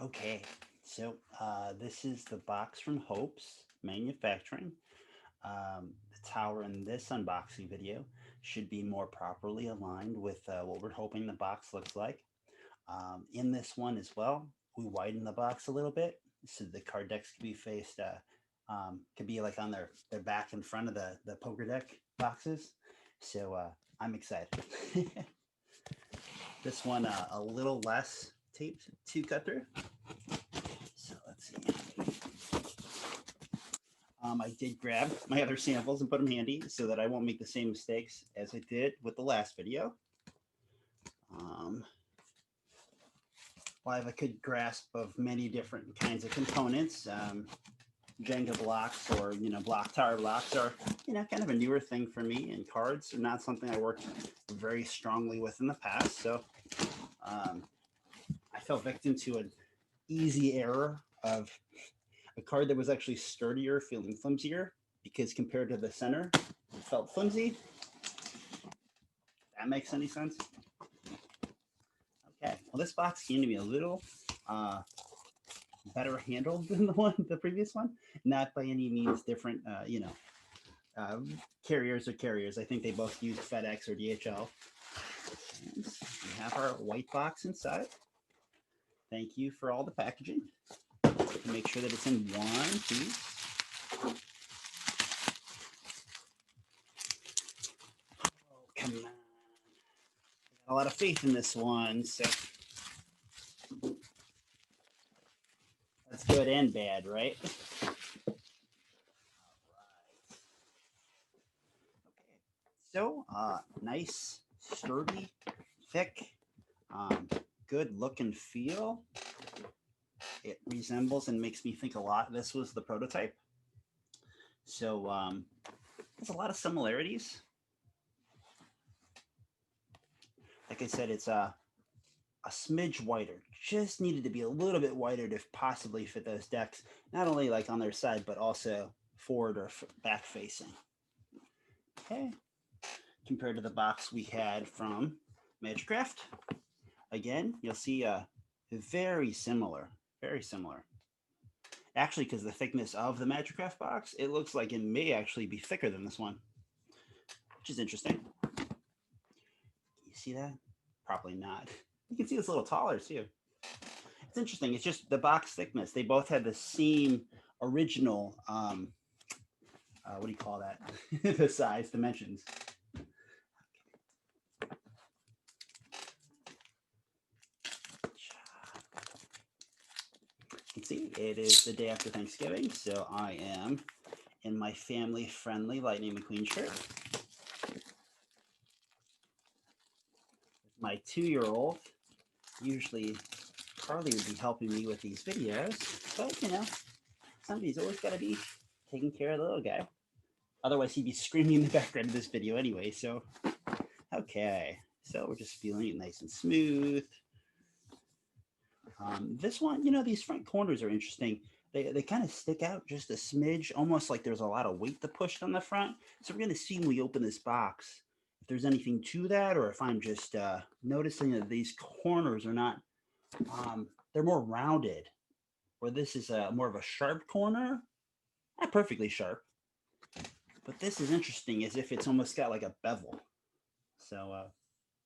Okay, so this is the box from Hopes Manufacturing. The tower in this unboxing video should be more properly aligned with what we're hoping the box looks like. In this one as well, we widen the box a little bit so the card decks can be faced, could be like on their back in front of the poker deck boxes. So I'm excited. This one a little less taped to cut through. So let's see. I did grab my other samples and put them handy so that I won't make the same mistakes as I did with the last video. Um, well, I have a good grasp of many different kinds of components. Jenga blocks or, block tower blocks are, kind of a newer thing for me, and cards are not something I worked very strongly with in the past. So I fell victim to an easy error of a card that was actually sturdier feeling flimsier because compared to the center, it felt flimsy. That makes any sense? Okay. Well, this box seemed to be a little better handled than the previous one. Not by any means different. Carriers are carriers. I think they both use FedEx or DHL. And we have our white box inside. Thank you for all the packaging. Make sure that it's in one piece. Oh, come on. I got a lot of faith in this one, so that's good and bad, right? All right. Okay. So, nice, sturdy, thick, um, good look and feel. It resembles and makes me think a lot. This was the prototype. So, there's a lot of similarities. Like I said, it's a smidge wider. Just needed to be a little bit wider to possibly fit those decks, not only like on their side, but also forward or back facing. Okay. Compared to the box we had from Magicraft, again, you'll see very similar, very similar. Actually, because the thickness of the Magicraft box, it looks like it may actually be thicker than this one, which is interesting. You see that? Probably not. You can see it's a little taller too. It's interesting. It's just the box thickness. They both had the same original. What do you call that? The size dimensions. You can see it is the day after Thanksgiving, so I am in my family-friendly Lightning McQueen shirt. My 2-year-old, usually Carly would be helping me with these videos, but somebody's always got to be taking care of the little guy. Otherwise, he'd be screaming in the background of this video anyway. So, okay. So we're just feeling it nice and smooth. This one, these front corners are interesting. They kind of stick out just a smidge, almost like there's a lot of weight to push on the front. So we're going to see when we open this box if there's anything to that, or if I'm just noticing that these corners are not, they're more rounded, where this is more of a sharp corner. Not perfectly sharp, but this is interesting as if it's almost got like a bevel. So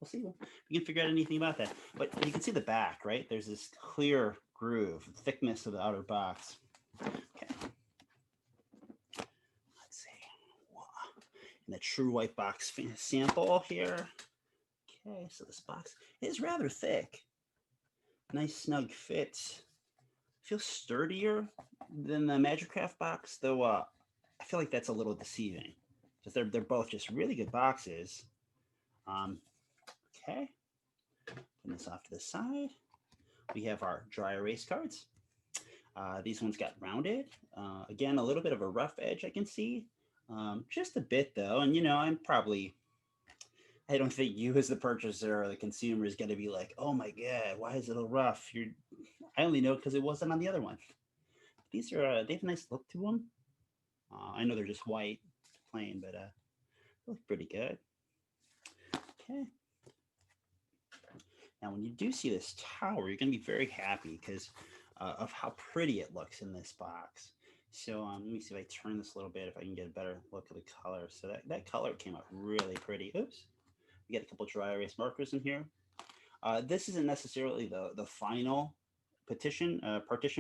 we'll see if we can figure out anything about that. But you can see the back, right? There's this clear groove, thickness of the outer box. Okay. Let's see. And the true white box sample here. Okay, so this box is rather thick. Nice snug fit. Feels sturdier than the Magicraft box, though I feel like that's a little deceiving. Because they're both just really good boxes. Okay. Putting this off to the side. We have our dry erase cards. These ones got rounded. Again, a little bit of a rough edge I can see. Just a bit though. And I don't think you as the purchaser or the consumer is going to be like, oh my God, why is it a rough? I only know because it wasn't on the other one. These are, they have a nice look to them. I know they're just white, plain, but they look pretty good. Okay. Now, when you do see this tower, you're going to be very happy because of how pretty it looks in this box. So let me see if I turn this a little bit, if I can get a better look at the color. So that color came out really pretty. Oops. We got a couple dry erase markers in here. This isn't necessarily the final partition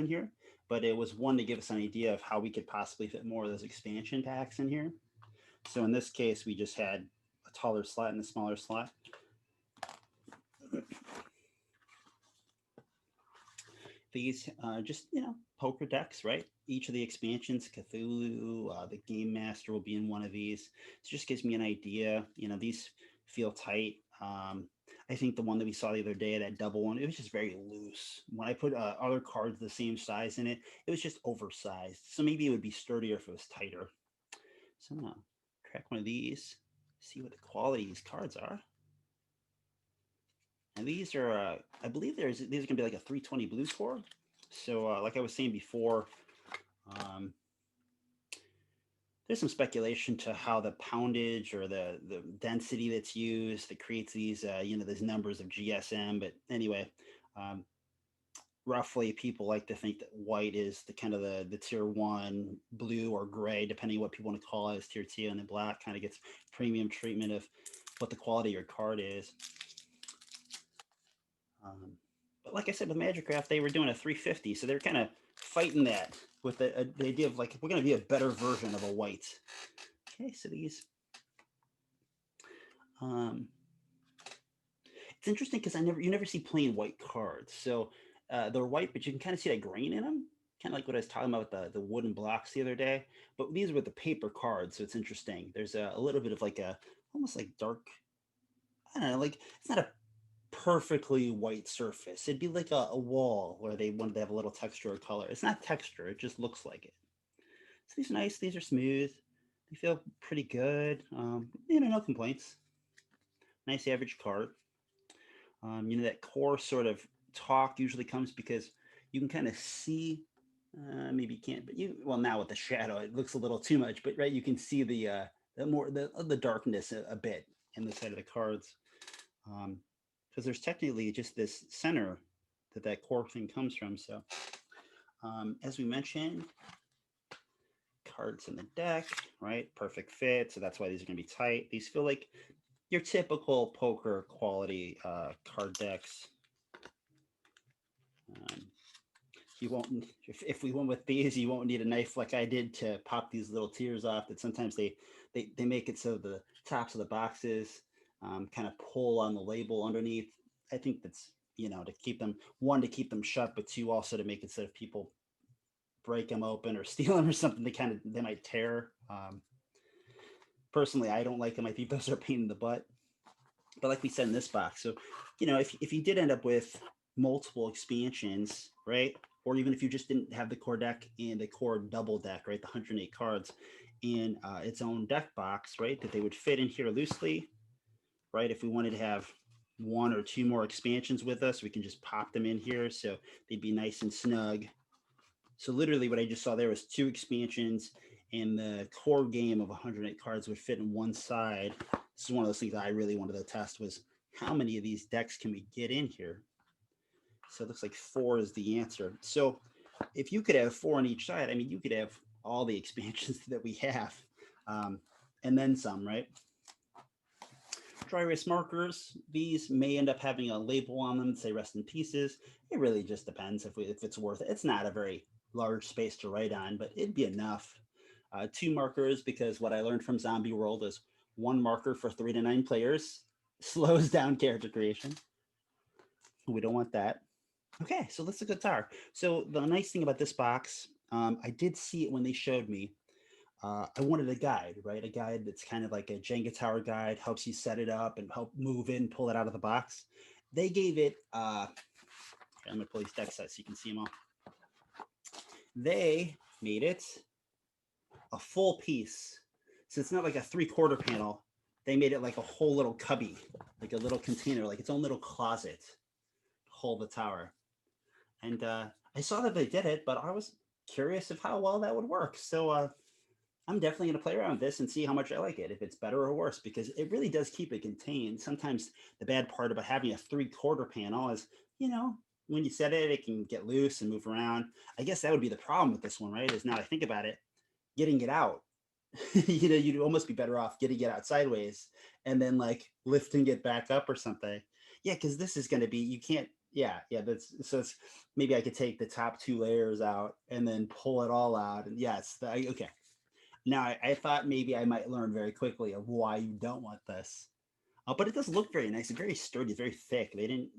here, but it was one to give us an idea of how we could possibly fit more of those expansion packs in here. So in this case, we just had a taller slot and a smaller slot. These just, poker decks, right? Each of the expansions, Cthulhu, the Game Master will be in one of these. It just gives me an idea. These feel tight. I think the one that we saw the other day, that double one, it was just very loose. When I put other cards the same size in it, it was just oversized. So maybe it would be sturdier if it was tighter. So I'm going to crack one of these, see what the quality of these cards are. And these are, I believe these are going to be like a 320 blue core. So like I was saying before, there's some speculation to how the poundage or the density that's used that creates these, these numbers of GSM. But anyway, roughly people like to think that white is the kind of the tier 1, blue or gray, depending on what people want to call it, as tier 2, and then black kind of gets premium treatment of what the quality of your card is. But like I said, with Magicraft, they were doing a 350, so they're kind of fighting that with the idea of like, we're going to be a better version of a white. Okay, so these, it's interesting because you never see plain white cards. So they're white, but you can kind of see that grain in them, kind of like what I was talking about with the wooden blocks the other day. But these were the paper cards, so it's interesting. There's a little bit of like almost like dark, I don't know, like it's not a perfectly white surface. It'd be like a wall where they wanted to have a little texture or color. It's not texture, it just looks like it. So these are nice, these are smooth. They feel pretty good. No complaints. Nice average card. That core sort of talk usually comes because you can kind of see, maybe you can't, but now with the shadow, it looks a little too much, but right, you can see the darkness a bit in the side of the cards. Because there's technically just this center that core thing comes from. So as we mentioned, cards in the deck, right? Perfect fit. So that's why these are going to be tight. These feel like your typical poker quality card decks. You won't, if we went with these, you won't need a knife like I did to pop these little tears off. That sometimes they make it so the tops of the boxes kind of pull on the label underneath. I think that's, to keep them shut, but two, also to make it so if people break them open or steal them or something, they might tear. Personally, I don't like them. I think those are a pain in the butt. But like we said in this box, so if you did end up with multiple expansions, right? Or even if you just didn't have the core deck and the core double deck, right? The 108 cards in its own deck box, right? That they would fit in here loosely, right? If we wanted to have one or two more expansions with us, we can just pop them in here. So they'd be nice and snug. So literally what I just saw there was 2 expansions, and the core game of 108 cards would fit in one side. This is one of those things I really wanted to test, was how many of these decks can we get in here? So it looks like 4 is the answer. So if you could have 4 on each side, I mean, you could have all the expansions that we have, and then some, right? Dry erase markers, these may end up having a label on them to say rest in pieces. It really just depends if it's worth it. It's not a very large space to write on, but it'd be enough. 2 markers, because what I learned from Zombie World is 1 marker for 3 to 9 players slows down character creation. We don't want that. Okay, so let's look at the tower. So the nice thing about this box, I did see it when they showed me. I wanted a guide, right? A guide that's kind of like a Jenga tower guide, helps you set it up and help move in, pull it out of the box. They gave it, I'm gonna pull these decks out so you can see them all. They made it a full piece. So it's not like a 3/4 panel. They made it like a whole little cubby, like a little container, like its own little closet to hold the tower. And I saw that they did it, but I was curious of how well that would work. So I'm definitely going to play around with this and see how much I like it, if it's better or worse, because it really does keep it contained. Sometimes the bad part about having a 3/4 panel is, when you set it, it can get loose and move around. I guess that would be the problem with this one, right? Is now I think about it, getting it out. You'd almost be better off getting it out sideways and then like lifting it back up or something. Yeah, because this is going to be, you can't. Yeah, yeah. That's so. It's maybe I could take the top two layers out and then pull it all out. And yes, okay. Now I thought maybe I might learn very quickly of why you don't want this. But it does look very nice. It's very sturdy, very thick. They didn't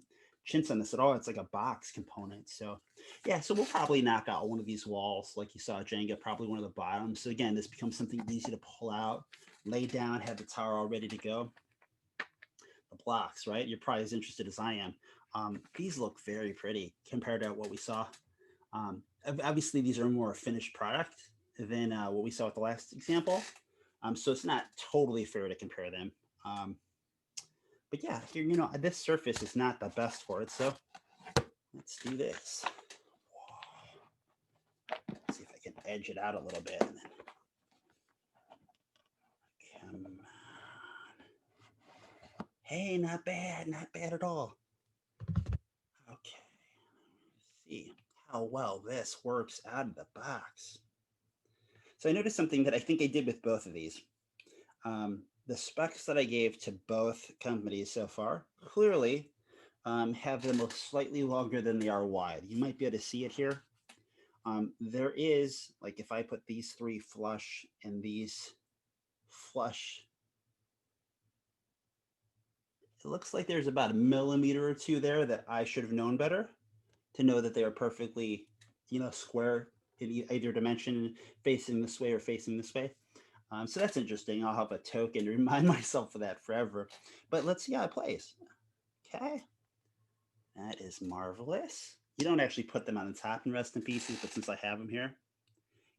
chintz on this at all. It's like a box component. So yeah, so we'll probably knock out one of these walls like you saw Jenga, probably one of the bottoms. So again, this becomes something easy to pull out, lay down, have the tower all ready to go. The blocks, right? You're probably as interested as I am. These look very pretty compared to what we saw. Obviously, these are more a finished product than what we saw with the last example. So it's not totally fair to compare them. But yeah, here, this surface is not the best for it. So let's do this. Let's see if I can edge it out a little bit. Come on. Hey, not bad, not bad at all. Okay, let's see how well this works out of the box. So I noticed something that I think I did with both of these. The specs that I gave to both companies so far clearly have them slightly longer than they are wide. You might be able to see it here. There is, like if I put these three flush and these flush, it looks like there's about a millimeter or two there that I should have known better to know that they are perfectly, square in either dimension, facing this way or facing this way. So that's interesting. I'll have a token to remind myself of that forever. But let's see how it plays. Okay. That is marvelous. You don't actually put them on the top and rest in pieces, but since I have them here,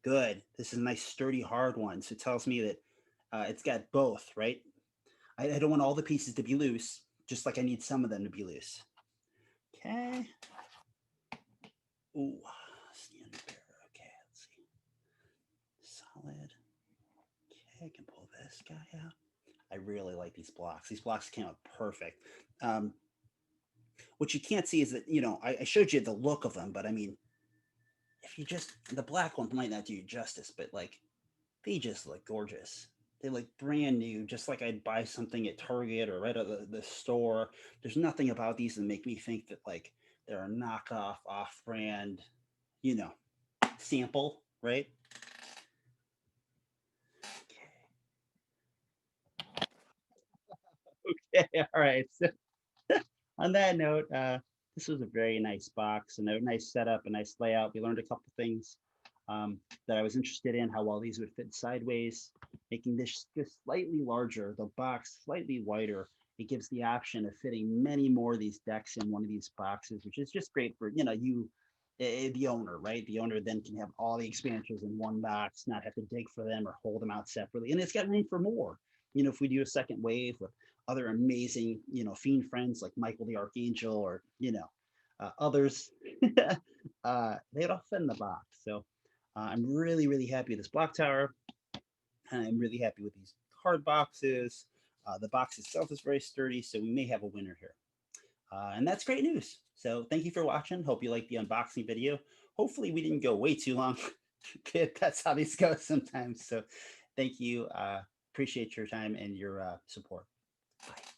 good. This is a nice, sturdy, hard one. So it tells me that it's got both, right? I don't want all the pieces to be loose, just like I need some of them to be loose. Okay. Ooh, okay, let's see. Solid. Okay, I can pull this guy out. I really like these blocks. These blocks came out perfect. What you can't see is that, I showed you the look of them, but I mean, if you just, the black ones might not do you justice, but like, they just look gorgeous. They look brand new, just like I'd buy something at Target or right at the store. There's nothing about these that make me think that like they're a knockoff, off-brand, you know, sample, right? Okay, all right. So on that note, this was a very nice box and a nice setup, a nice layout. We learned a couple things that I was interested in, how well these would fit sideways, making this just slightly larger, the box slightly wider. It gives the option of fitting many more of these decks in one of these boxes, which is just great for, the owner, right? The owner then can have all the expansions in one box, not have to dig for them or hold them out separately. And it's got room for more. If we do a second wave with other amazing, fiend friends like Michael the Archangel or, others, they'd all fit in the box. So I'm really, really happy with this block tower. I'm really happy with these card boxes. The box itself is very sturdy, so we may have a winner here. And that's great news. So thank you for watching. Hope you liked the unboxing video. Hopefully we didn't go way too long. That's how these go sometimes. So thank you. Appreciate your time and your support. Bye.